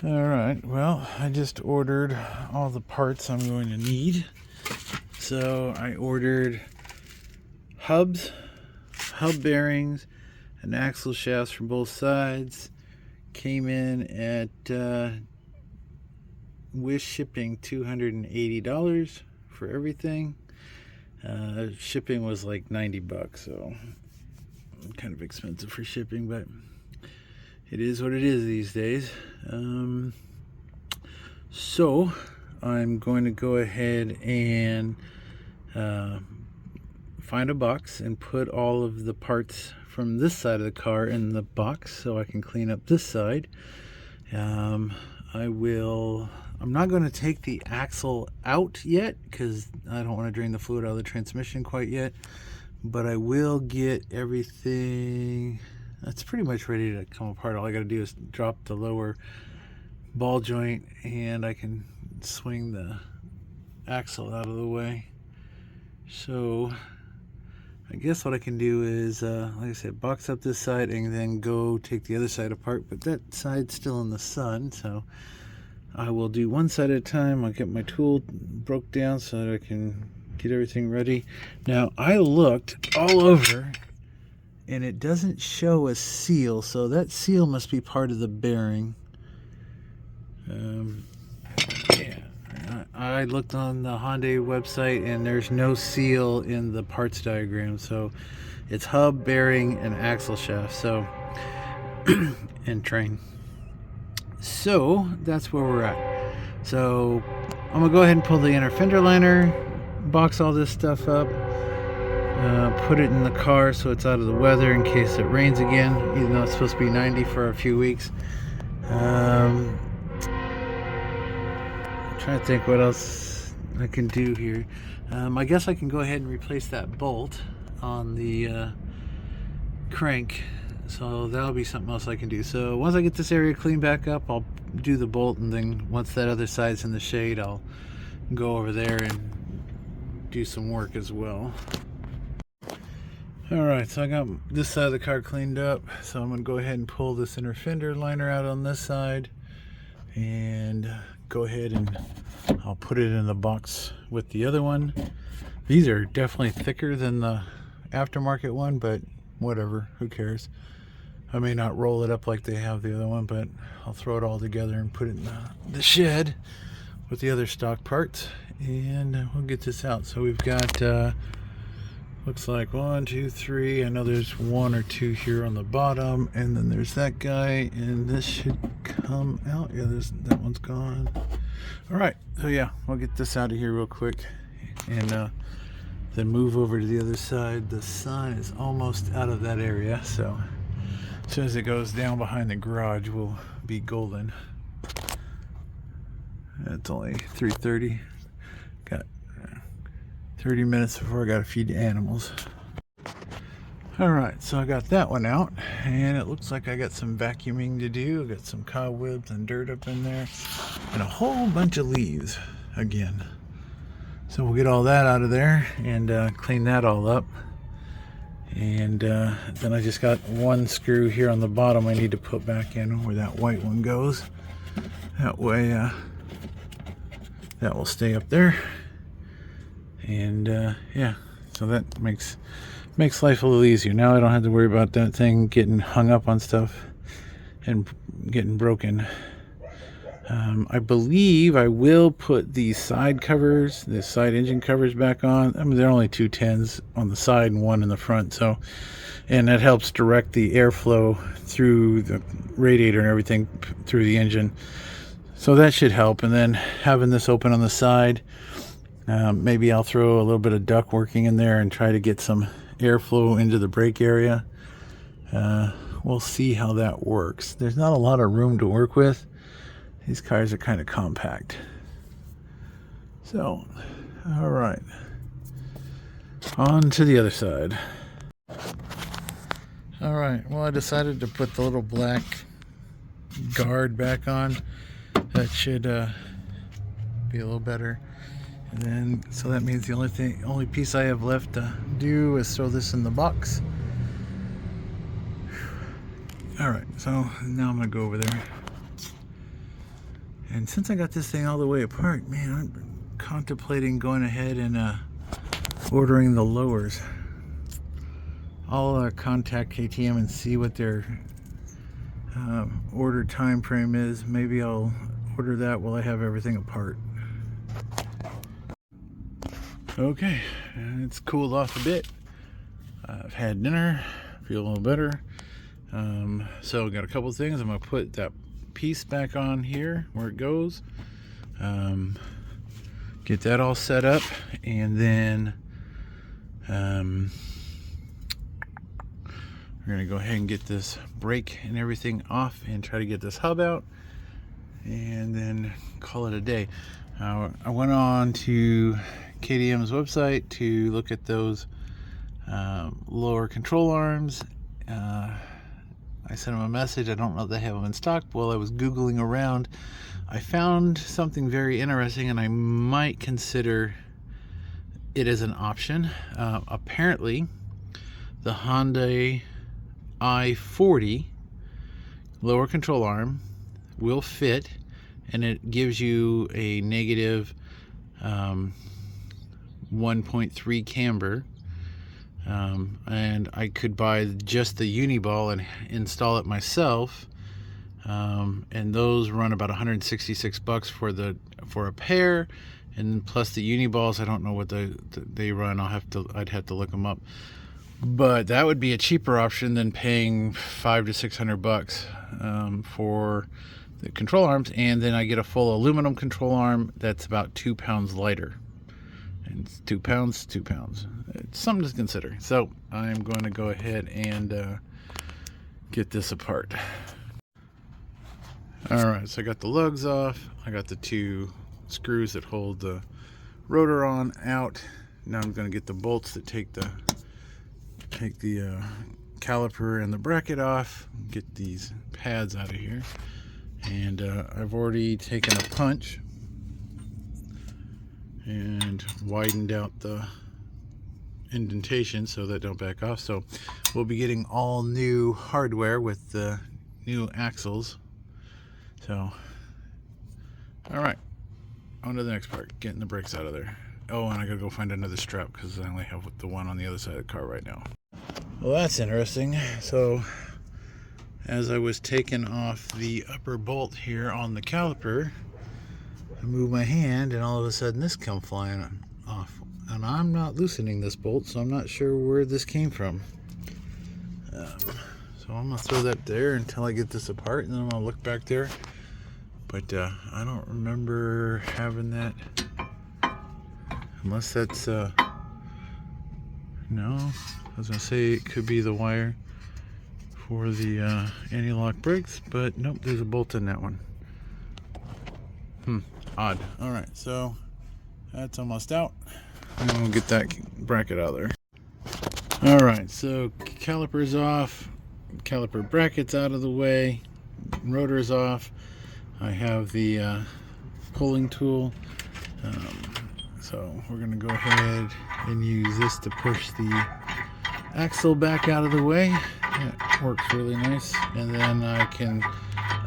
Alright, well, I just ordered all the parts I'm going to need. So I ordered hubs, hub bearings, and axle shafts from both sides. Came in at with shipping $280 for everything. Shipping was like $90, so kind of expensive for shipping, but it is what it is these days. So I'm going to go ahead and find a box and put all of the parts from this side of the car in the box so I can clean up this side. I'm not going to take the axle out yet because I don't want to drain the fluid out of the transmission quite yet, but I will get everything. That's pretty much ready to come apart. All I got to do is drop the lower ball joint and I can swing the axle out of the way. So I guess what I can do is, like I said, box up this side and then go take the other side apart, but that side's still in the sun, so I will do one side at a time. I'll get my tool broke down so that I can get everything ready. Now, I looked all over and it doesn't show a seal, so that seal must be part of the bearing. Yeah, I looked on the Hyundai website and there's no seal in the parts diagram, so it's hub, bearing, and axle shaft, so and train. So that's where we're at. So I'm gonna go ahead and pull the inner fender liner, box all this stuff up, put it in the car so it's out of the weather in case it rains again, even though it's supposed to be 90 for a few weeks. I'm trying to think what else I can do here. I guess I can go ahead and replace that bolt on the crank, so that'll be something else I can do. So once I get this area cleaned back up, I'll do the bolt, and then once that other side's in the shade, I'll go over there and do some work as well. Alright, so I got this side of the car cleaned up, so I'm going to go ahead and pull this inner fender liner out on this side and go ahead and I'll put it in the box with the other one. These are definitely thicker than the aftermarket one, but whatever, who cares. I may not roll it up like they have the other one, but I'll throw it all together and put it in the shed with the other stock parts, and we'll get this out. So we've got looks like 1, 2, 3. I know there's 1 or 2 here on the bottom, and then there's that guy, and this should come out. Yeah, that one's gone. All right, so yeah, we'll get this out of here real quick and then move over to the other side. The sun is almost out of that area, so as soon as it goes down behind the garage, we'll be golden. It's only 3:30. Got 30 minutes before I gotta feed the animals. Alright, so I got that one out, and it looks like I got some vacuuming to do. I got some cobwebs and dirt up in there, and a whole bunch of leaves again. So we'll get all that out of there and clean that all up. And then I just got one screw here on the bottom I need to put back in where that white one goes. That way that will stay up there. And yeah, so that makes life a little easier. Now I don't have to worry about that thing getting hung up on stuff and getting broken. I believe I will put the side covers, the side engine covers back on. I mean, they're only 210s on the side and 1 in the front, so, and that helps direct the airflow through the radiator and everything through the engine. So that should help. And then having this open on the side, maybe I'll throw a little bit of duct working in there and try to get some airflow into the brake area. We'll see how that works. There's not a lot of room to work with. These cars are kind of compact. So, all right, on to the other side. All right, well, I decided to put the little black guard back on. That should be a little better. And then, so that means the only piece I have left to do is throw this in the box. All right, so now I'm gonna go over there. And since I got this thing all the way apart, man, I'm contemplating going ahead and ordering the lowers. I'll contact KTM and see what their order time frame is. Maybe I'll order that while I have everything apart. Okay, it's cooled off a bit. I've had dinner, feel a little better. So got a couple things. I'm gonna put that piece back on here where it goes. Get that all set up, and then we're gonna go ahead and get this brake and everything off and try to get this hub out, and then call it a day. I went on to KTM's website to look at those lower control arms. I sent them a message. I don't know if they have them in stock. While I was Googling around, I found something very interesting, and I might consider it as an option. Apparently, the Hyundai i40 lower control arm will fit, and it gives you a negative 1.3 camber. And I could buy just the Uniball and install it myself, and those run about 166 bucks for a pair, and plus the Uniballs, I don't know what they run. I'd have to look them up, but that would be a cheaper option than paying $500 to $600 for the control arms, and then I get a full aluminum control arm that's about 2 pounds lighter. And it's 2 pounds, 2 pounds. It's something to consider. So I'm going to go ahead and get this apart. Alright, so I got the lugs off. I got the 2 screws that hold the rotor on out. Now I'm going to get the bolts that take the caliper and the bracket off. Get these pads out of here. And I've already taken a punch and widened out the indentation so that don't back off. So we'll be getting all new hardware with the new axles. So all right, on to the next part, getting the brakes out of there. Oh, and I gotta go find another strap because I only have the one on the other side of the car right now. Well, that's interesting. So as I was taking off the upper bolt here on the caliper, I moved my hand, and all of a sudden this come flying off. And I'm not loosening this bolt, so I'm not sure where this came from. So I'm gonna throw that there until I get this apart, and then I'm gonna look back there. But I don't remember having that, unless that's no, I was gonna say it could be the wire for the anti-lock brakes, but nope, there's a bolt in that one. Odd. All right, so that's almost out, and we'll get that bracket out of there. All right, so calipers off, caliper brackets out of the way, rotor's off. I have the pulling tool, so we're gonna go ahead and use this to push the axle back out of the way. It works really nice, and then I can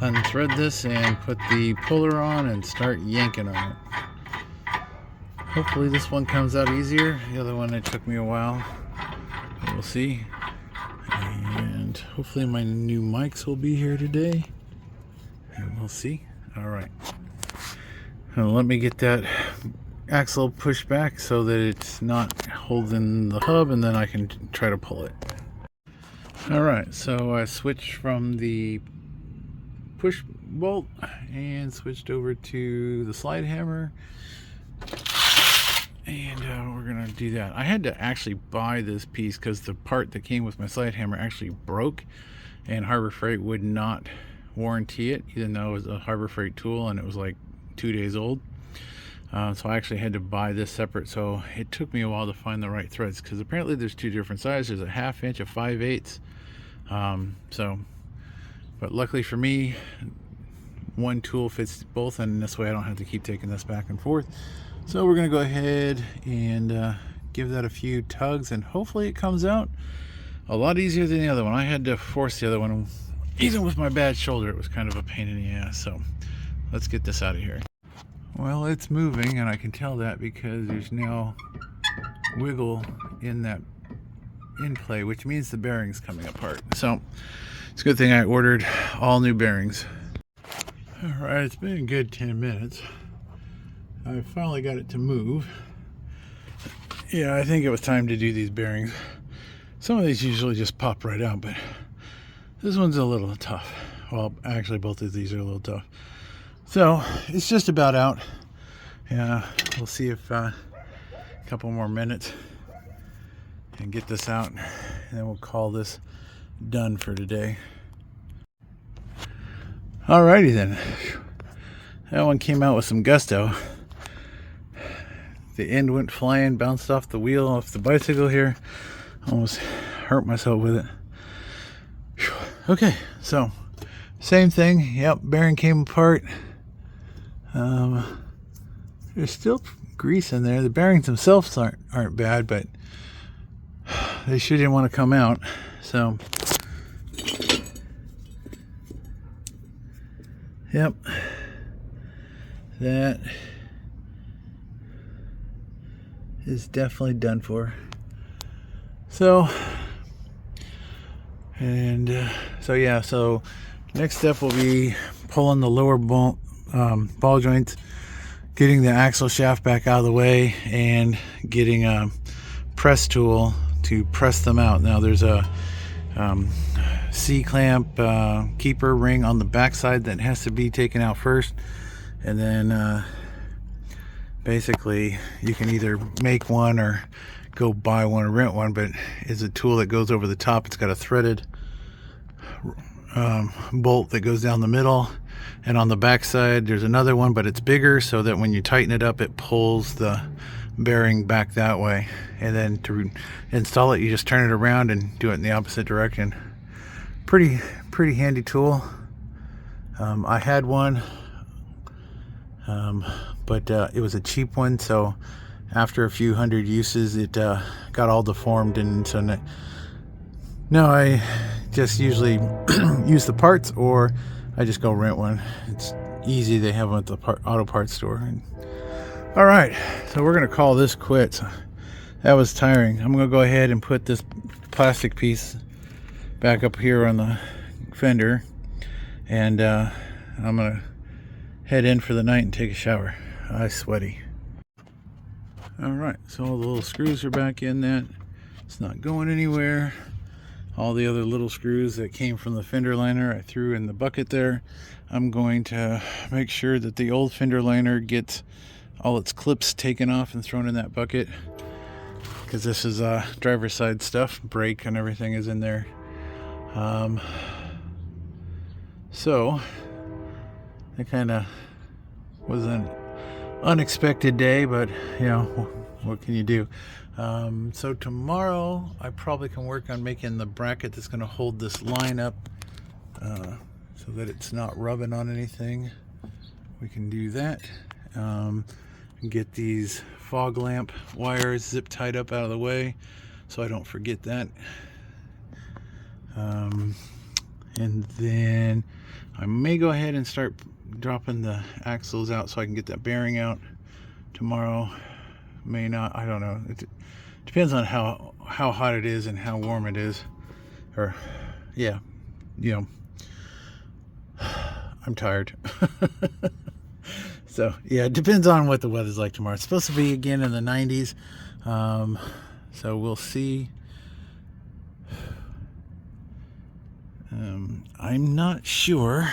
unthread this and put the puller on and start yanking on it. Hopefully this one comes out easier. The other one, it took me a while. We'll see. And hopefully my new mics will be here today, and we'll see. All right, now let me get that axle pushed back so that it's not holding the hub, and then I can try to pull it. All right, so I switched from the push bolt and switched over to the slide hammer, and we're gonna do that. I had to actually buy this piece because the part that came with my slide hammer actually broke, and Harbor Freight would not warranty it, even though it was a Harbor Freight tool and it was like 2 days old. So I actually had to buy this separate, so it took me a while to find the right threads, because apparently there's 2 different sizes. There's a 1/2 inch, a 5/8. But luckily for me, one tool fits both, and this way I don't have to keep taking this back and forth. So we're gonna go ahead and give that a few tugs, and hopefully it comes out a lot easier than the other one. I had to force the other one, even with my bad shoulder. It was kind of a pain in the ass. So let's get this out of here. Well, it's moving, and I can tell that because there's now wiggle in that in play, which means the bearing's coming apart. So it's a good thing I ordered all new bearings. All right, it's been a good 10 minutes. I finally got it to move. Yeah, I think it was time to do these bearings. Some of these usually just pop right out, but this one's a little tough. Well, actually both of these are a little tough. So it's just about out. Yeah, we'll see if a couple more minutes and get this out, and then we'll call this done for today. Alrighty then. That one came out with some gusto. The end went flying, bounced off the wheel, off the bicycle here. Almost hurt myself with it. Okay, so same thing. Yep, bearing came apart. There's still grease in there. The bearings themselves aren't bad, but they sure didn't want to come out. So, yep, that is definitely done for. So, and so yeah, so next step will be pulling the lower ball joints, getting the axle shaft back out of the way, and getting a press tool to press them out. Now there's a C-clamp keeper ring on the backside that has to be taken out first, and then basically you can either make one or go buy one or rent one, but it's a tool that goes over the top. It's got a threaded bolt that goes down the middle, and on the back side there's another one, but it's bigger, so that when you tighten it up it pulls the bearing back that way. And then to install it, you just turn it around and do it in the opposite direction. Pretty handy tool. I had one, but it was a cheap one, so after a few hundred uses it got all deformed, and so now I just usually use the parts, or I just go rent one. It's easy. They have them at the auto parts store. All right, so we're gonna call this quits. That was tiring. I'm gonna go ahead and put this plastic piece back up here on the fender, and I'm gonna head in for the night and take a shower. I'm sweaty. All right, so all the little screws are back in that. It's not going anywhere. All the other little screws that came from the fender liner I threw in the bucket there. I'm going to make sure that the old fender liner gets all its clips taken off and thrown in that bucket, because this is driver's side stuff. Brake and everything is in there. So it kind of was an unexpected day, but you know, what can you do? So tomorrow I probably can work on making the bracket that's going to hold this line up, so that it's not rubbing on anything. We can do that. And get these fog lamp wires zip tied up out of the way so I don't forget that. And then I may go ahead and start dropping the axles out so I can get that bearing out tomorrow. May not, I don't know. It depends on how hot it is and how warm it is. Or yeah, you know, I'm tired. So yeah, it depends on what the weather's like tomorrow. It's supposed to be again in the 90s, so we'll see. I'm not sure.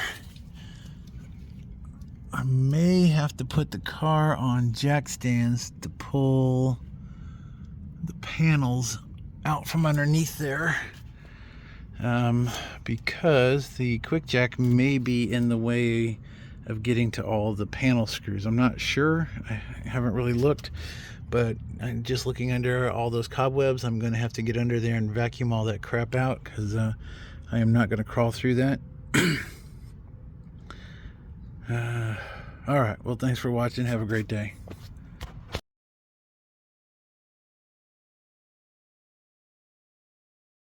I may have to put the car on jack stands to pull the panels out from underneath there, because the quick jack may be in the way of getting to all the panel screws. I'm not sure. I haven't really looked, but I'm just looking under all those cobwebs. I'm going to have to get under there and vacuum all that crap out, because I am not going to crawl through that. All right, well, thanks for watching. Have a great day.